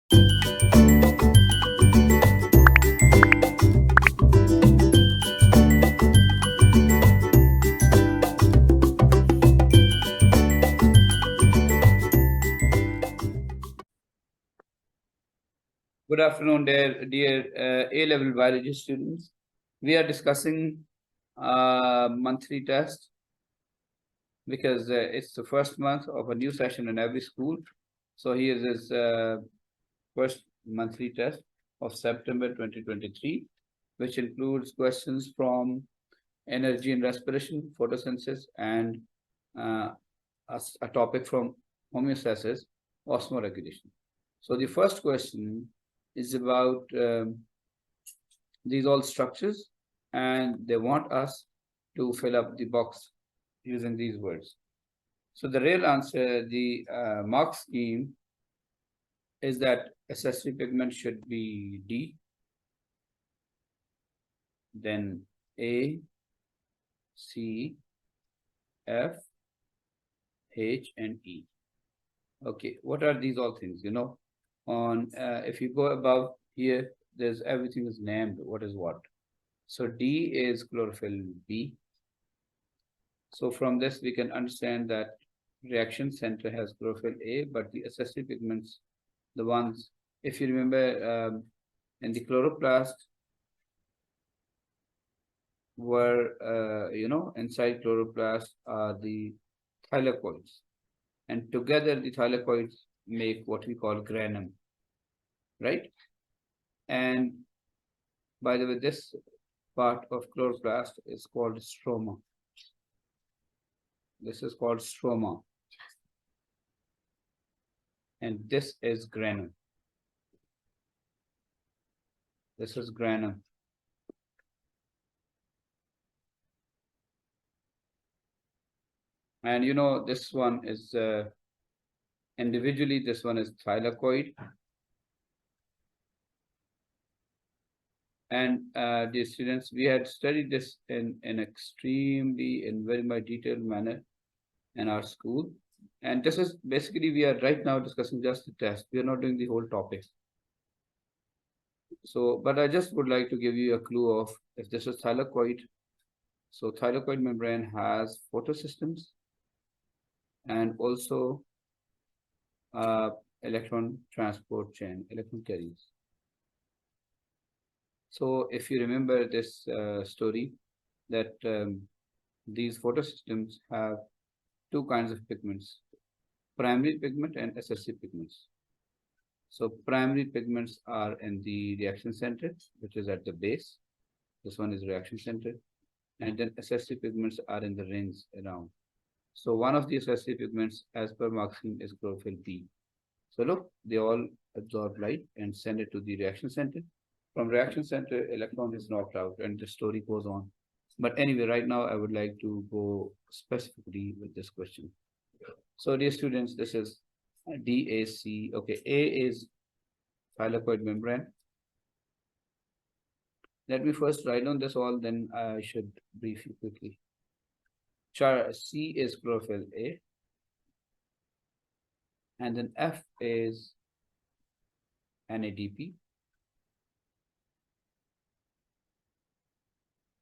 Good afternoon, dear A-level biology students. We are discussing monthly test because it's the first month of a new session in every school. So here is first monthly test of September 2023, which includes questions from energy and respiration, photosynthesis, and uh, a topic from homeostasis, osmoregulation. So the first question is about these all structures, and they want us to fill up the box using these words. So the real answer, the mark scheme is that accessory pigment should be D, then A, C, F, H, and E. Okay, what are these all things? On if you go above here, there's everything is named. What is what? So D is chlorophyll B. So from this, we can understand that reaction center has chlorophyll A, but the accessory pigments, the ones, if you remember, in the chloroplast were, inside chloroplast are the thylakoids. And together, the thylakoids make what we call granum, right? And by the way, this part of chloroplast is called stroma. This is called stroma. And this is granum. This is granum. And this one is individually, this one is thylakoid. And dear students, we had studied this in very much detailed manner in our school. And this is basically, we are right now discussing just the test. We are not doing the whole topic. So, but I just would like to give you a clue of if this is thylakoid. So thylakoid membrane has photosystems and also electron transport chain, electron carriers. So if you remember this story, that these photosystems have two kinds of pigments, primary pigment and accessory pigments. So primary pigments are in the reaction center, which is at the base. This one is reaction center. And then accessory pigments are in the rings around. So one of the accessory pigments, as per Marxine, is chlorophyll B. So look, they all absorb light and send it to the reaction center. From reaction center, electron is knocked out, and the story goes on. But anyway, right now I would like to go specifically with this question. So dear students, this is DAC. Okay, A is thylakoid membrane. Let me first write down this all, then I should brief you quickly. C is chlorophyll A. And then F is NADP.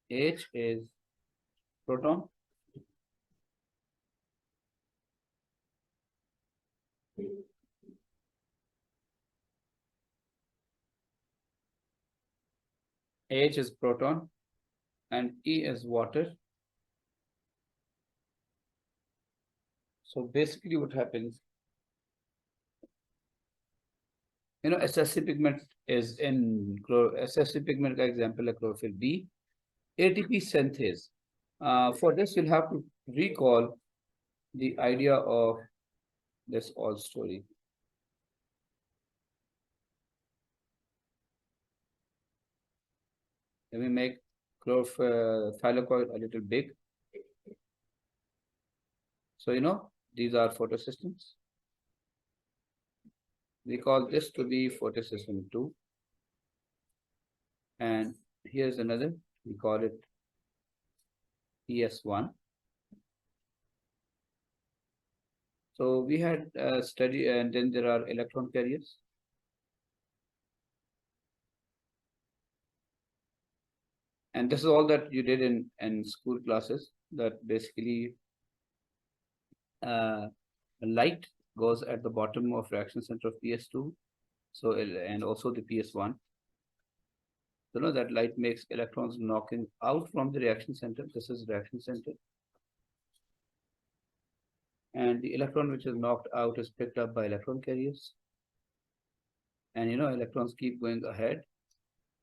H is proton. H is proton and E is water. So basically what happens, accessory pigment is in accessory pigment example like chlorophyll B, ATP synthase. For this, you'll have to recall the idea of this all story. Let me make thylakoid a little big. So, these are photosystems. We call this to be photosystem 2. And here's another, we call it ES1. So we had study, and then there are electron carriers. And this is all that you did in school classes, that basically light goes at the bottom of reaction center of PS2. So, and also the PS1. You know that light makes electrons knocking out from the reaction center. This is reaction center. And the electron which is knocked out is picked up by electron carriers. And electrons keep going ahead.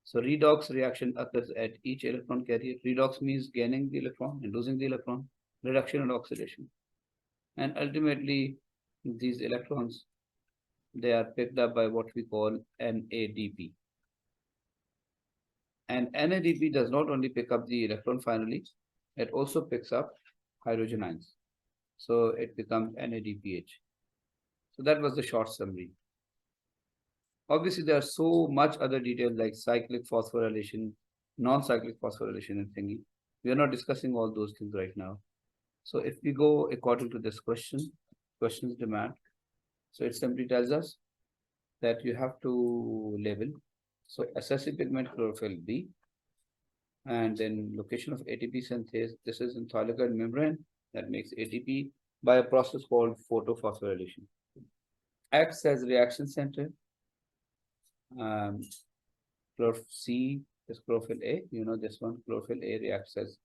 So redox reaction occurs at each electron carrier. Redox means gaining the electron and losing the electron, reduction and oxidation. And ultimately, these electrons, they are picked up by what we call NADP. And NADP does not only pick up the electron finally, it also picks up hydrogen ions. So it becomes NADPH. So that was the short summary. Obviously, there are so much other details like cyclic phosphorylation, non-cyclic phosphorylation and thingy. We are not discussing all those things right now. So if we go according to this questions demand, so it simply tells us that you have to label. So associative pigment chlorophyll B, and then location of ATP synthase. This is in thylakoid membrane that makes ATP by a process called photophosphorylation. Acts as reaction center. C is chlorophyll A. This one, chlorophyll A reacts as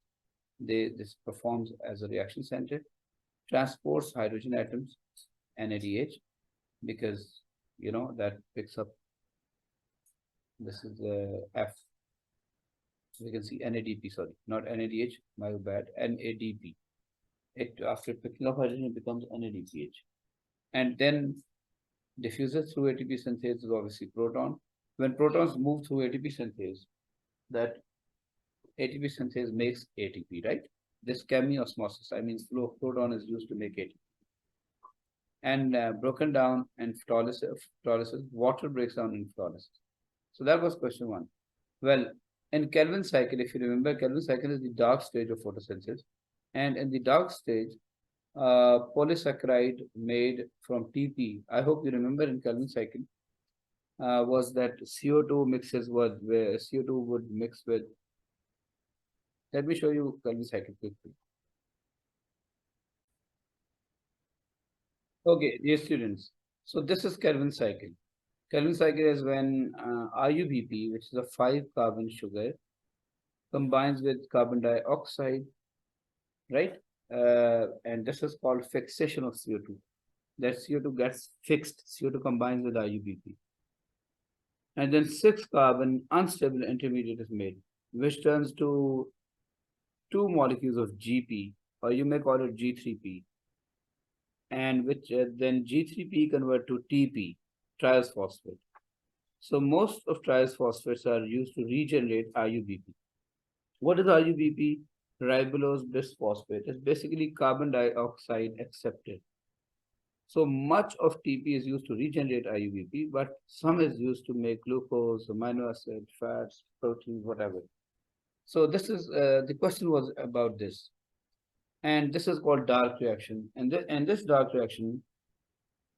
this performs as a reaction center, transports hydrogen atoms, NADH, because that picks up. This is the F. So we can see NADP, sorry, not NADH, my bad, NADP. It after picking up hydrogen it becomes NADPH. And then diffuses through ATP synthase is obviously proton. When protons move through ATP synthase, that ATP synthase makes ATP, right? This chemiosmosis, I mean, flow of proton is used to make ATP. And broken down in photolysis, water breaks down in photolysis. So that was question one. Well, in Kelvin cycle, if you remember, Kelvin cycle is the dark stage of photosynthesis. And in the dark stage, polysaccharide made from TP, I hope you remember in Kelvin cycle, was that CO2 mixes with where CO2 would mix with. Let me show you Kelvin cycle quickly. Okay, dear students. So this is Kelvin cycle. Kelvin cycle is when IUPP, which is a 5-carbon sugar, combines with carbon dioxide, right? And this is called fixation of CO2. That CO2 gets fixed. CO2 combines with IUPP. And then 6-carbon unstable intermediate is made, which turns to 2 molecules of GP, or you may call it G3P, and which then G3P convert to TP, triose phosphate. So most of triose phosphates are used to regenerate IUPP. What is IUPP? Ribulose bisphosphate. It's basically carbon dioxide accepted. So much of TP is used to regenerate IUPP, but some is used to make glucose, amino acid, fats, proteins, whatever. So this is the question was about this, and this is called dark reaction. And this dark reaction,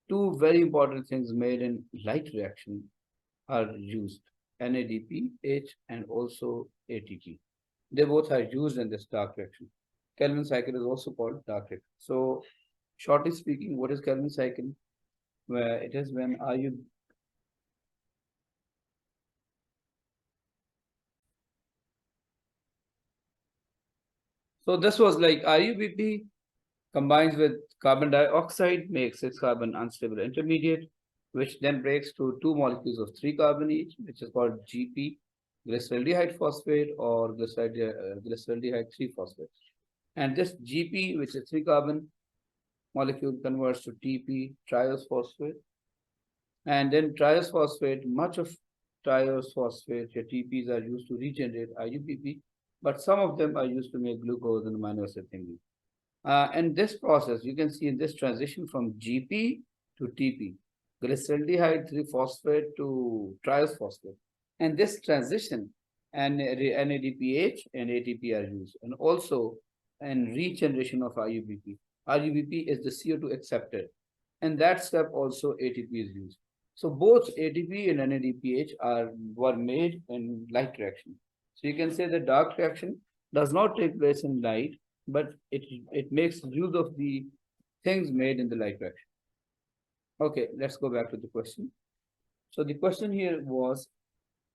2 very important things made in light reaction are used: NADPH and also ATP. They both are used in this dark reaction. Kelvin cycle is also called dark reaction. So, shortly speaking, what is Kelvin cycle? Where it is when So this was like IUPP combines with carbon dioxide, makes 6-carbon unstable intermediate, which then breaks to 2 molecules of 3 carbon each, which is called GP, glyceraldehyde phosphate, or glyceraldehyde 3 phosphate. And this GP, which is 3-carbon molecule, converts to TP, triose phosphate. And then triose phosphate, much of triose phosphate, your TPs are used to regenerate IUPP, but some of them are used to make glucose and amino acid thingy. And this process, you can see in this transition from GP to TP, glyceraldehyde 3-phosphate to triose phosphate. And this transition, and NADPH and ATP are used. And also, in regeneration of IUPP. IUPP is the CO2 accepted. And that step also ATP is used. So both ATP and NADPH were made in light reaction. So you can say the dark reaction does not take place in light, but it makes use of the things made in the light reaction. Okay, let's go back to the question. So the question here was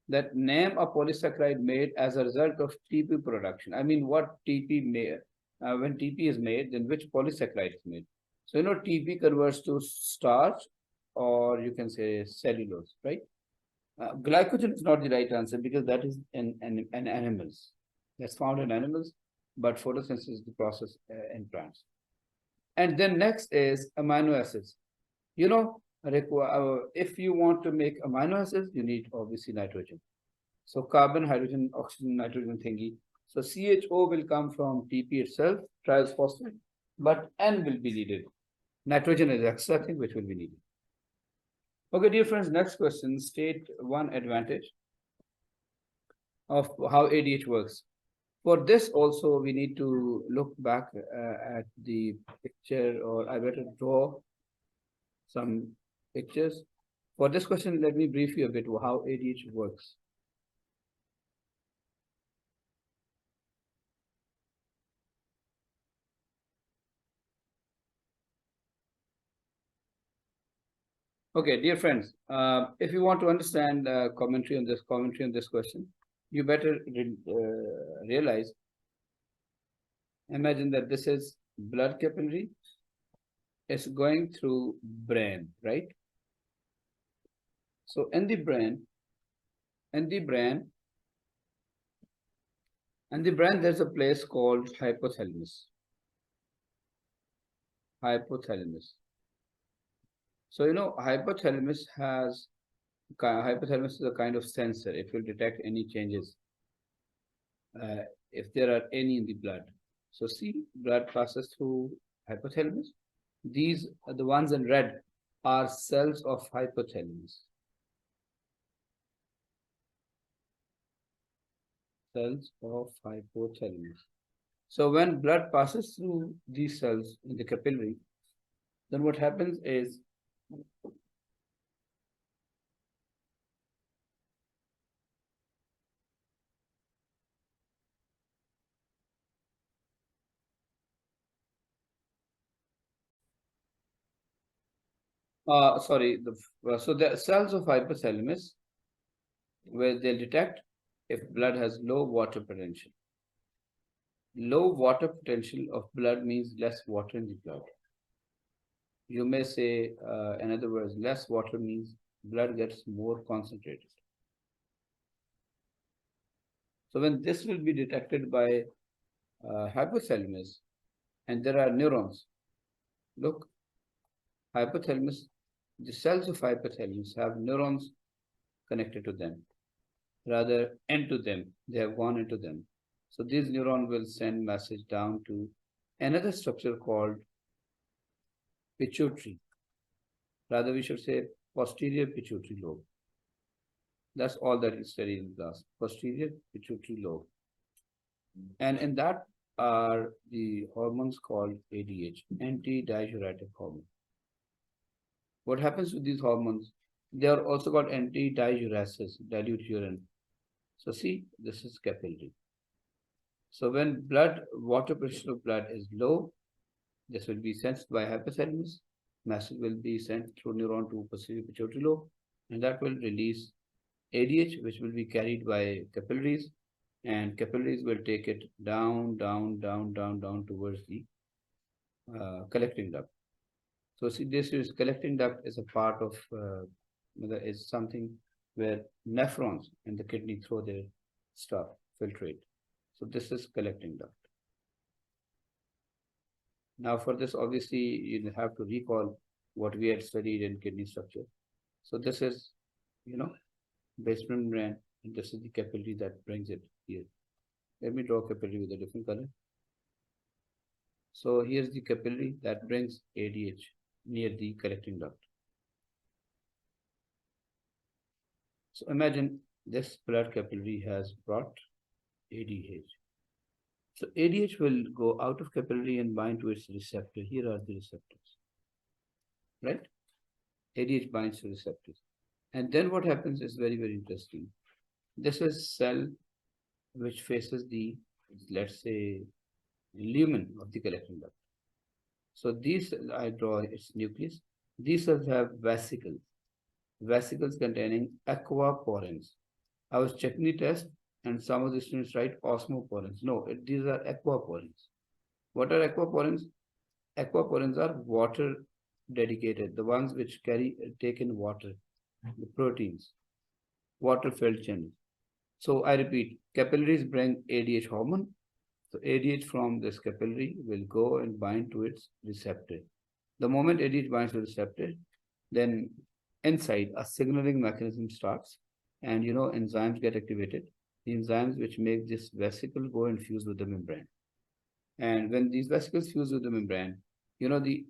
that name a polysaccharide made as a result of TP production. I mean, what TP made? When TP is made, then which polysaccharide is made? So, TP converts to starch, or you can say cellulose, right? Glycogen is not the right answer because that is in animals. That's found in animals, but photosynthesis is the process in plants. And then next is amino acids. If you want to make amino acids, you need obviously nitrogen. So carbon, hydrogen, oxygen, nitrogen thingy. So CHO will come from TP itself, triose phosphate, but N will be needed. Nitrogen is extra thing which will be needed. Okay, dear friends, next question. State one advantage of how ADH works. For this also, we need to look back at the picture, or I better draw some pictures. For this question, let me brief you a bit how ADH works. Okay, dear friends, if you want to understand commentary on this question, you better realize, imagine that this is blood capillary. It's going through brain, right? So in the brain, there's a place called hypothalamus. Hypothalamus. So hypothalamus is a kind of sensor. It will detect any changes if there are any in the blood. So see, blood passes through hypothalamus. These are the ones in red are cells of hypothalamus. Cells of hypothalamus. So when blood passes through these cells in the capillary, then what happens is so the cells of hypothalamus, where they'll detect if blood has low water potential. Low water potential of blood means less water in the blood. You may say, in other words, less water means blood gets more concentrated. So when this will be detected by hypothalamus, and there are neurons. Look, hypothalamus, the cells of hypothalamus have neurons connected to them, rather into them. They have gone into them. So these neurons will send message down to another structure called pituitary. Rather, we should say posterior pituitary lobe. That's all that is studied in class. Posterior pituitary lobe. And in that are the hormones called ADH, anti-diuretic hormone. What happens with these hormones? They are also called anti-diuresis, dilute urine. So see, this is capillary. So when water pressure of blood is low, this will be sensed by hypothalamus. Message will be sent through neuron to posterior pituitary lobe, and that will release ADH, which will be carried by capillaries, and capillaries will take it down towards the collecting duct. So see, this is collecting duct is a part of is something where nephrons in the kidney throw their stuff, filtrate. So this is collecting duct. Now for this, obviously, you have to recall what we had studied in kidney structure. So this is, basement membrane, and this is the capillary that brings it here. Let me draw capillary with a different color. So here's the capillary that brings ADH near the collecting duct. So imagine this blood capillary has brought ADH. So ADH will go out of capillary and bind to its receptor. Here are the receptors, right? ADH binds to receptors. And then what happens is very, very interesting. This is cell which faces the, let's say, lumen of the collecting duct. So these, I draw its nucleus. These cells have vesicles, vesicles containing aquaporins. I was checking the test, and some of the students write osmoporins. No, these are aquaporins. What are aquaporins? Aquaporins are water dedicated, the ones which take in water, the proteins, water filled channels. So I repeat, capillaries bring ADH hormone. So ADH from this capillary will go and bind to its receptor. The moment ADH binds to the receptor, then inside a signaling mechanism starts, and enzymes get activated. The enzymes which make this vesicle go and fuse with the membrane. And when these vesicles fuse with the membrane, the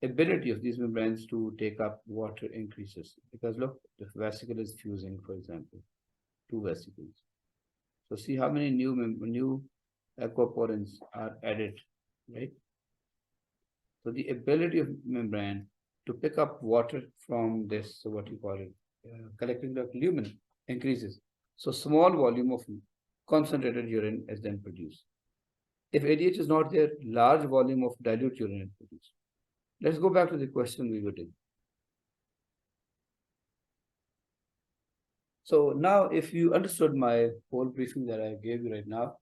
ability of these membranes to take up water increases. Because look, the vesicle is fusing, for example, two vesicles. So see how many new aquaporins are added, right? So the ability of membrane to pick up water from this, so what you call it, collecting duct lumen increases. So small volume of concentrated urine is then produced. If ADH is not there, large volume of dilute urine is produced. Let's go back to the question we were doing. So now, if you understood my whole briefing that I gave you right now,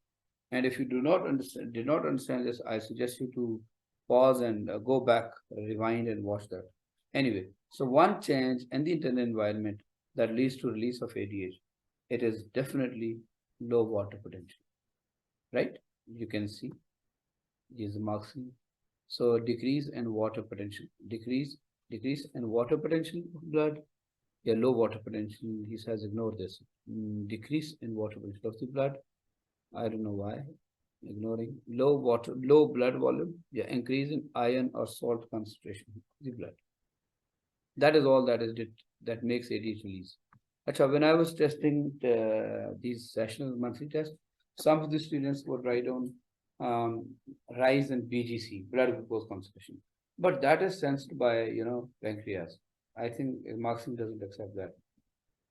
and if you did not understand this, I suggest you to pause and go back, rewind and watch that. Anyway, so one change in the internal environment that leads to release of ADH, it is definitely low water potential, right? You can see is marking. So decrease in water potential, decrease in water potential of blood. Yeah, low water potential. He says ignore this. Decrease in water potential of the blood. I don't know why. Ignoring low blood volume. Yeah, increase in iron or salt concentration of the blood. That is all that makes ADH release. Achha, when I was testing these sessional monthly tests, some of the students would write down rise in BGC, blood glucose concentration. But that is sensed by, pancreas. I think Marxism doesn't accept that.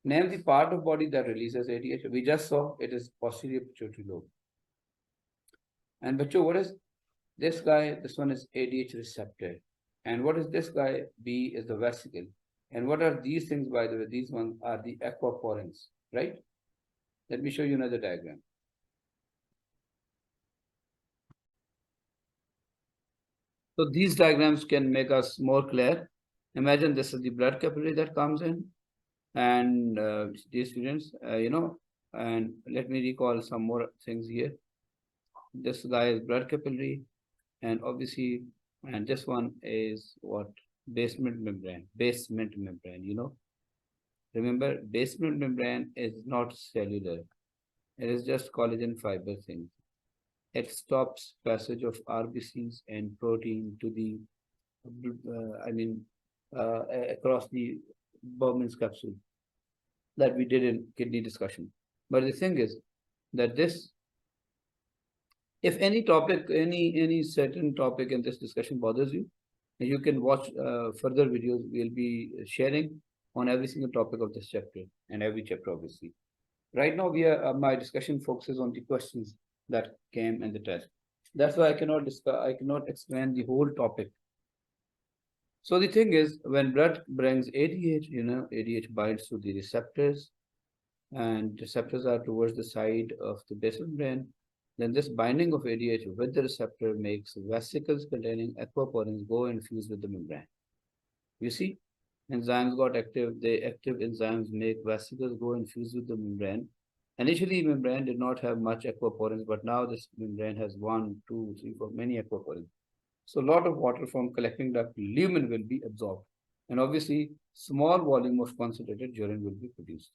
Name the part of body that releases ADH. We just saw it is posterior pituitary lobe. And Bacho, what is this guy? This one is ADH receptor. And what is this guy? B is the vesicle. And what are these things, by the way? These ones are the aquaporins, right? Let me show you another diagram. So these diagrams can make us more clear. Imagine this is the blood capillary that comes in, and these students, and let me recall some more things here. This guy is blood capillary, and obviously, and this one is what? Basement membrane, Remember, basement membrane is not cellular. It is just collagen fiber thing. It stops passage of RBCs and protein to the, across the Bowman's capsule that we did in kidney discussion. But the thing is that this, if any topic, any certain topic in this discussion bothers you, you can watch further videos we'll be sharing on every single topic of this chapter and every chapter, obviously. Right now, my discussion focuses on the questions that came in the test. That's why I cannot explain the whole topic. So the thing is, when blood brings ADH, ADH binds to the receptors, and receptors are towards the side of the basal membrane. Then this binding of ADH with the receptor makes vesicles containing aquaporins go and fuse with the membrane. You see, enzymes got active. The active enzymes make vesicles go and fuse with the membrane. Initially, membrane did not have much aquaporins, but now this membrane has 1, 2, 3, 4, many aquaporins. So a lot of water from collecting duct lumen will be absorbed. And obviously, small volume of concentrated urine will be produced.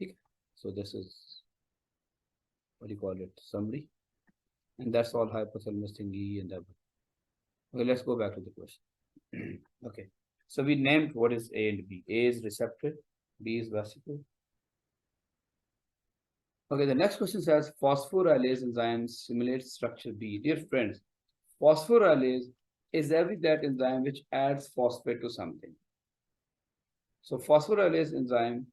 Okay. So this is, what do you call it, summary. And that's all hypothalamus thingy and that. Okay, let's go back to the question. Okay. So we named what is A and B. A is receptor, B is vesicle. Okay, the next question says phosphorylase enzyme simulates structure B. Dear friends, phosphorylase is every that enzyme which adds phosphate to something. So phosphorylase enzyme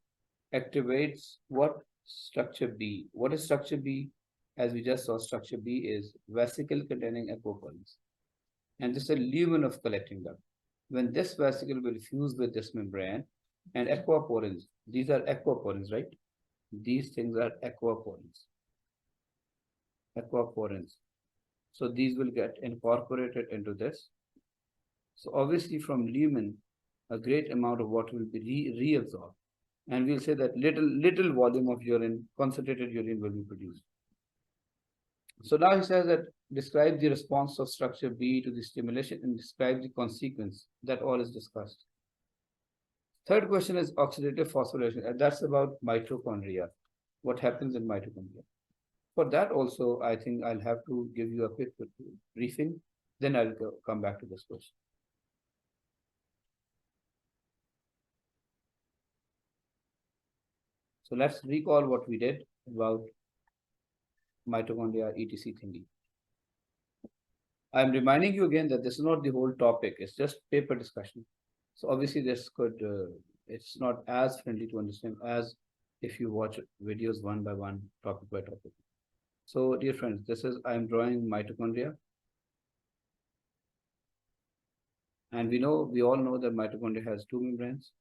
activates what? Structure B. What is structure B? As we just saw, structure B is vesicle containing aquaporins. And this is a lumen of collecting duct. When this vesicle will fuse with this membrane and aquaporins, these are aquaporins, right? These things are aquaporins. Aquaporins. So these will get incorporated into this. So obviously from lumen, a great amount of water will be reabsorbed. And we'll say that little volume of urine, concentrated urine will be produced. So now he says that describe the response of structure B to the stimulation and describe the consequence. That all is discussed. Third question is oxidative phosphorylation, and that's about mitochondria. What happens in mitochondria? For that also, I think I'll have to give you a quick briefing. Then I'll come back to this question. So let's recall what we did about mitochondria, etc. thingy. I'm reminding you again that this is not the whole topic. It's just paper discussion. So obviously this could, it's not as friendly to understand as if you watch videos one by one, topic by topic. So dear friends, this is, I'm drawing mitochondria. And we all know that mitochondria has two membranes.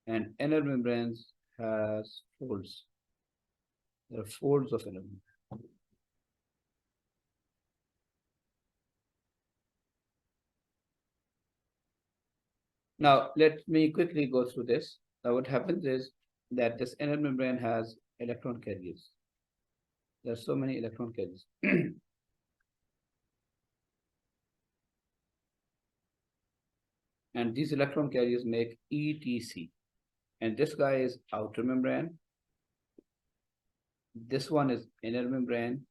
And inner membranes has folds. There are folds of inner membrane. Now, let me quickly go through this. Now, what happens is that this inner membrane has electron carriers. There are so many electron carriers. And these electron carriers make ETC. And this guy is outer membrane. This one is inner membrane.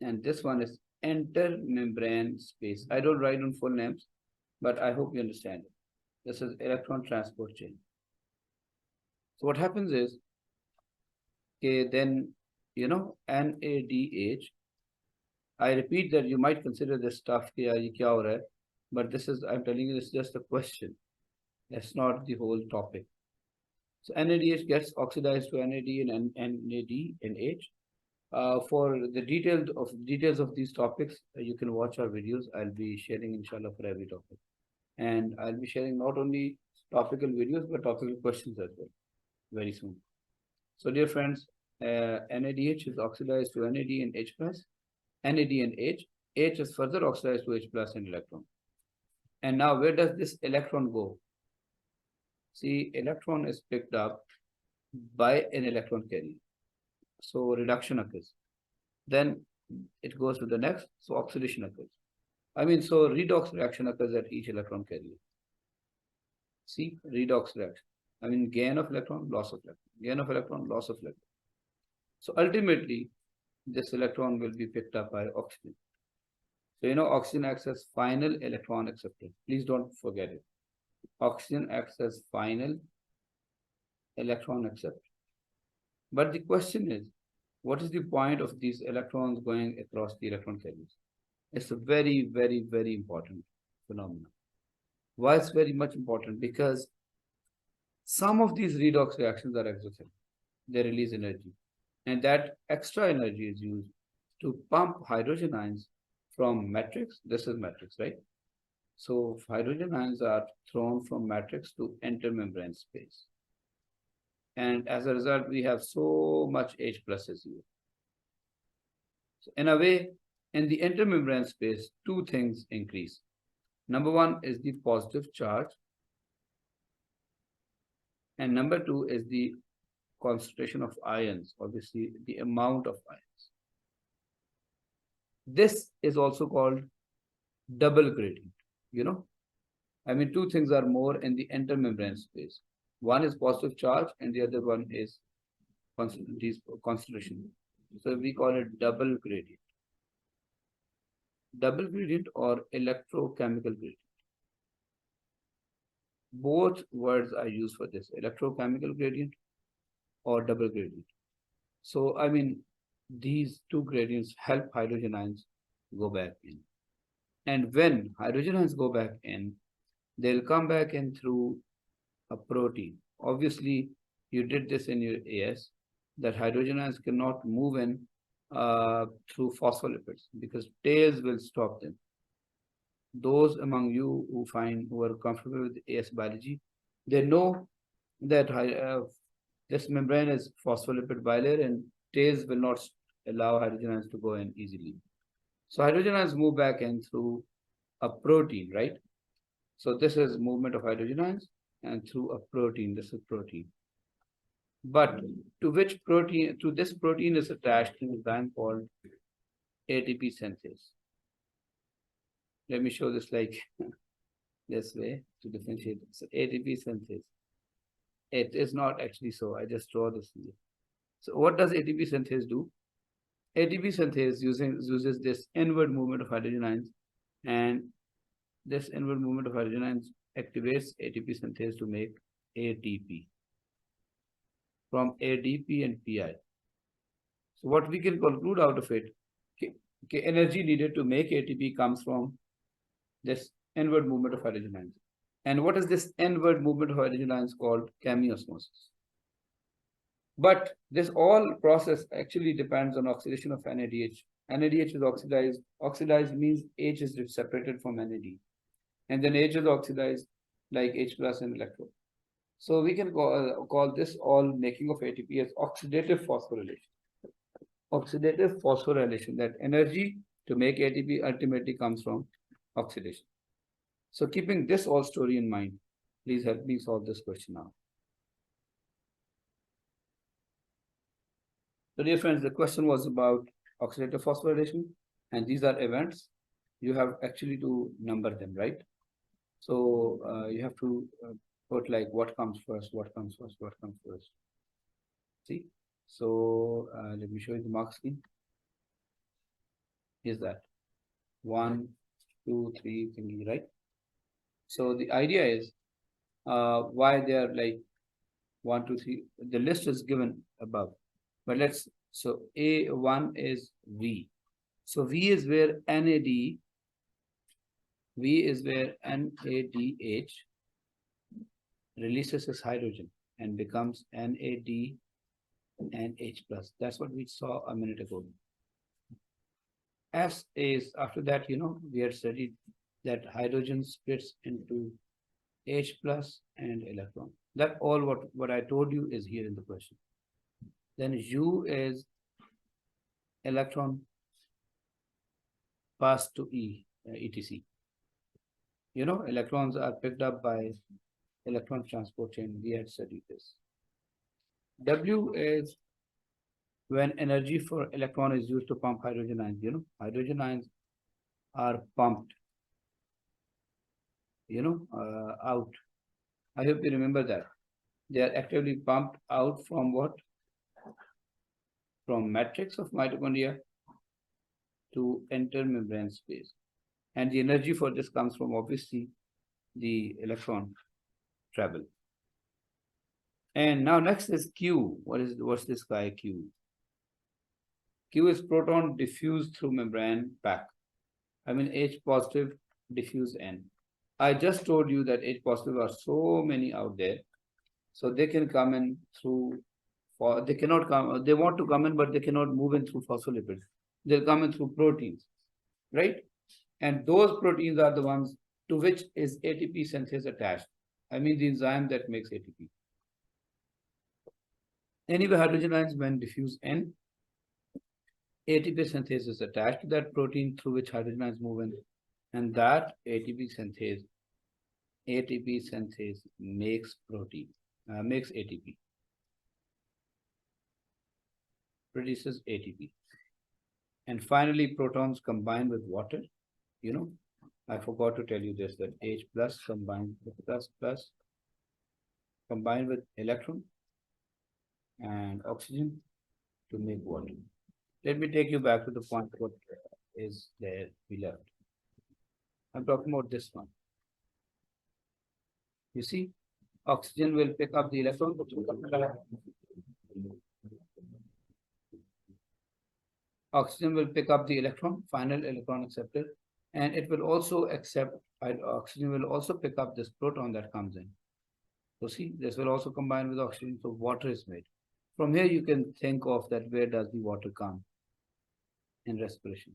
And this one is intermembrane space. I don't write on full names, but I hope you understand it. This is electron transport chain. So what happens is, okay, then, NADH. I repeat that you might consider this stuff, but this is, I'm telling you, this is just a question. That's not the whole topic. So NADH gets oxidized to NAD and NAD and H. For the details of these topics, you can watch our videos. I'll be sharing, inshallah, for every topic. And I'll be sharing not only topical videos, but topical questions as well, very soon. So dear friends, NADH is oxidized to NAD and H plus, NAD and H. H is further oxidized to H plus and electron. And now where does this electron go? See, electron is picked up by an electron carrier. So reduction occurs. Then it goes to the next, so oxidation occurs. So redox reaction occurs at each electron carrier. See, redox reaction. Gain of electron, loss of electron. Gain of electron, loss of electron. So ultimately, this electron will be picked up by oxygen. So, oxygen acts as final electron acceptor. Please don't forget it. Oxygen acts as final electron acceptor. But the question is, what is the point of these electrons going across the electron carriers? It's a very, very, very important phenomenon. Why it's very much important? Because some of these redox reactions are exothermic. They release energy. And that extra energy is used to pump hydrogen ions from matrix. This is matrix, right? So hydrogen ions are thrown from matrix to intermembrane space. And as a result, we have so much H pluses here. So in a way, in the intermembrane space, two things increase. Number one is the positive charge. And number two is the concentration of ions, obviously the amount of ions. This is also called double gradient, two things are more in the intermembrane space. One is positive charge and the other one is concentration. So we call it double gradient. Double gradient or electrochemical gradient. Both words are used for this, electrochemical gradient or double gradient. So, these two gradients help hydrogen ions go back in. And when hydrogen ions go back in, they'll come back in through a protein. Obviously, you did this in your AS. that hydrogen ions cannot move in through phospholipids because tails will stop them. Those among you who are comfortable with AS biology, they know that this membrane is phospholipid bilayer and tails will not allow hydrogen ions to go in easily. So hydrogen ions move back in through a protein, right? So this is movement of hydrogen ions and through a protein. This is protein. But to this protein is attached an enzyme called ATP synthase. Let me show this like this way to differentiate. So ATP synthase. It is not actually so. I just draw this here. So what does ATP synthase do? ATP synthase uses this inward movement of hydrogen ions, and this inward movement of hydrogen ions activates ATP synthase to make ATP from ADP and PI. So what we can conclude out of it, energy needed to make ATP comes from this inward movement of hydrogen ions. And what is this inward movement of hydrogen ions called? Chemiosmosis. But this all process actually depends on oxidation of NADH. NADH is oxidized. Oxidized means H is separated from NAD. And then H is oxidized like H plus and electron. So we can call this all making of ATP as oxidative phosphorylation. Oxidative phosphorylation, that energy to make ATP ultimately comes from oxidation. So keeping this all story in mind, please help me solve this question now. So dear friends, the question was about oxidative phosphorylation, and these are events. You have actually to number them, right? So you have to put like what comes first, what comes first, what comes first. See? So let me show you the mark scheme. Is that 1, 2, 3 thingy, right? So the idea is why they are like 1, 2, 3. The list is given above, but so A1 is V. So V is where NADH releases its hydrogen and becomes NAD and H plus. That's what we saw a minute ago. S is after that, we had studied that hydrogen splits into H plus and electron. That all what I told you is here in the question. Then U is electron passed to etc. Electrons are picked up by electron transport chain. We had studied this. W is when energy for electron is used to pump hydrogen ions. Hydrogen ions are pumped, out. I hope you remember that. They are actively pumped out from what? From matrix of mitochondria to enter membrane space. And the energy for this comes from obviously the electron travel. And now next is Q. What's this guy Q? Q is proton diffused through membrane back. I mean H positive diffuse N. I just told you that H positive are so many out there. So they can come in through, they cannot come, they want to come in, but they cannot move in through phospholipids. They'll come in through proteins, right? And those proteins are the ones to which is ATP synthase attached. I mean the enzyme that makes ATP. Anyway, hydrogen ions when diffuse N, ATP synthase is attached to that protein through which hydrogen ions move in, and that ATP synthase makes protein, makes ATP, produces ATP. And finally, protons combine with water. I forgot to tell you this, that H plus combined with plus combined with electron and oxygen to make water. Let me take you back to the point what is there we left. I'm talking about this one. You see, oxygen will pick up the electron. Oxygen will pick up the electron, final electron acceptor, and it will also accept, oxygen will also pick up this proton that comes in. So see, this will also combine with oxygen, so water is made. From here, you can think of that where does the water come in respiration.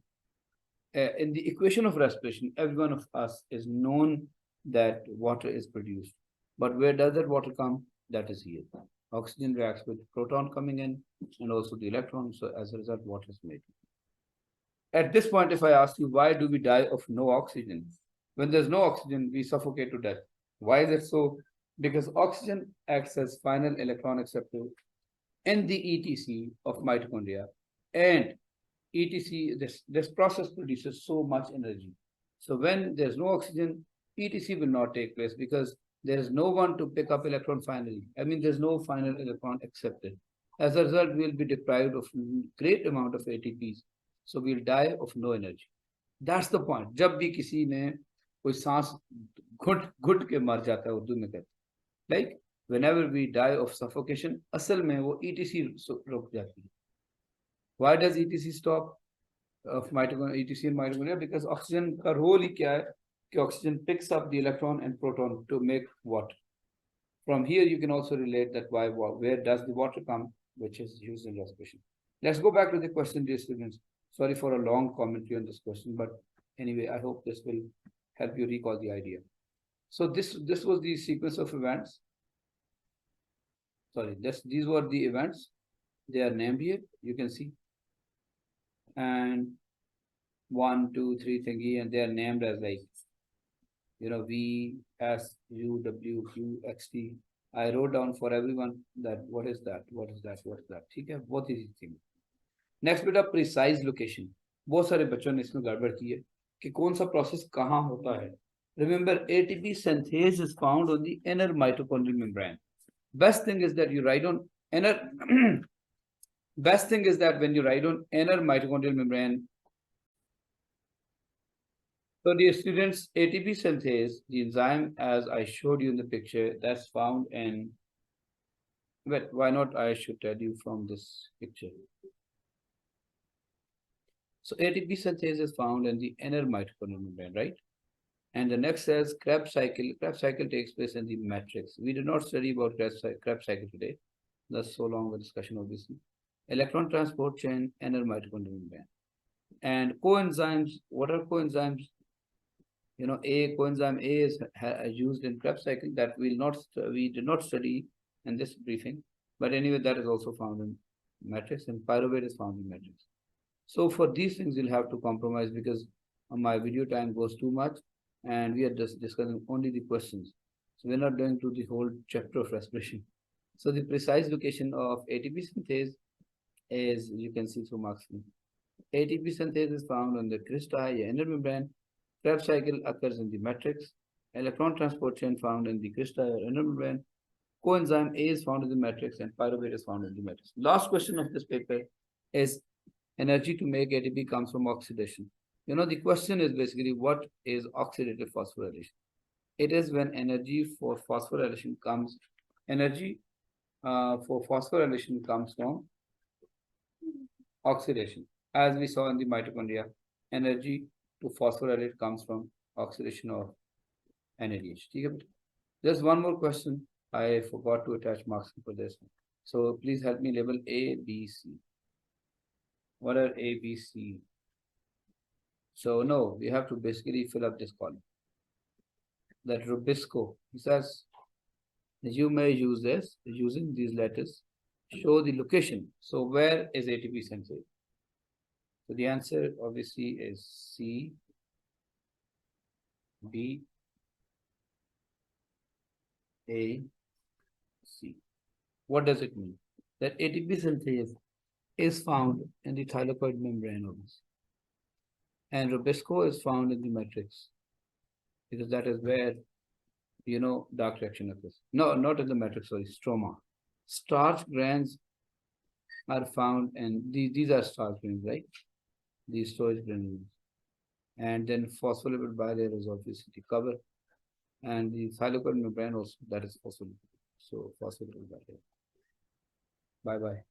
In the equation of respiration, every one of us is known that water is produced. But where does that water come? That is here. Oxygen reacts with proton coming in and also the electron. So as a result, water is made. At this point, if I ask you, why do we die of no oxygen? When there's no oxygen, we suffocate to death. Why is it so? Because oxygen acts as final electron acceptor in the ETC of mitochondria. And ETC, this process produces so much energy. So when there's no oxygen, ETC will not take place because there is no one to pick up electron finally. I mean, there's no final electron accepted. As a result, we'll be deprived of great amount of ATPs. So we'll die of no energy. That's the point. जब भी किसी में कोई सांस घुट घुट के मर जाता है उर्दू में कहते हैं, like whenever we die of suffocation, असल में वो ETC रुक जाती है. Why does ETC stop of mitochondria, ETC in mitochondria? Because oxygen का role ही क्या है कि oxygen picks up the electron and proton to make water. From here, you can also relate that where does the water come, which is used in respiration. Let's go back to the question, dear students. Sorry for a long commentary on this question, but anyway, I hope this will help you recall the idea. So this was the sequence of events. Sorry, these were the events. They are named here, you can see. And 1, 2, 3 thingy, and they are named as like, V, S, U, W, Q, X, T. I wrote down for everyone that what is that, what is that, what is that. ठीक है, बहुत easy thing. Next बेटा precise location. बहुत सारे बच्चों ने इसमें गड़बड़ की है कि कौन सा process कहाँ होता है. Remember, ATP synthase is found on the inner mitochondrial membrane. Best thing is that you write on inner. Best thing is that when you write on inner mitochondrial membrane. So dear students, ATP synthase, the enzyme as I showed you in the picture, that's found in. But why not? I should tell you from this picture. So ATP synthase is found in the inner mitochondrial membrane, right? And the next says Krebs cycle. Krebs cycle takes place in the matrix. We did not study about Krebs cycle today. That's so long a discussion, obviously. Electron transport chain, inner mitochondrial membrane. And coenzymes, what are coenzymes? Coenzyme A is used in Krebs cycle that we did not study in this briefing. But anyway, that is also found in matrix, and pyruvate is found in matrix. So for these things, you'll have to compromise because my video time goes too much, and we are just discussing only the questions. So we're not going to the whole chapter of respiration. So the precise location of ATP synthase is, you can see through marks. ATP synthase is found on the cristae, inner membrane. Krebs cycle occurs in the matrix. Electron transport chain found in the cristae or inner membrane. Coenzyme A is found in the matrix, and pyruvate is found in the matrix. Last question of this paper is energy to make ATP comes from oxidation. The question is basically what is oxidative phosphorylation? It is when energy for phosphorylation comes, from oxidation. As we saw in the mitochondria, energy to phosphorylate comes from oxidation of NADH. Just one more question. I forgot to attach marks for this. So please help me label A, B, C. What are A, B, C? So no, we have to basically fill up this column. That Rubisco, he says, you may use this using these letters. Show the location. So where is ATP synthase? So the answer obviously is C, B, A, C. What does it mean? That ATP synthase is found in the thylakoid membrane of this. And Rubisco is found in the matrix because that is where, dark reaction occurs. No, not in the matrix, sorry, stroma. Starch grains are found, and these are starch grains, right? These storage granules. And then phospholipid bilayer is obviously the cover. And the thylakoid membrane also, that is phospholipid. So phospholipid bilayer. Bye-bye.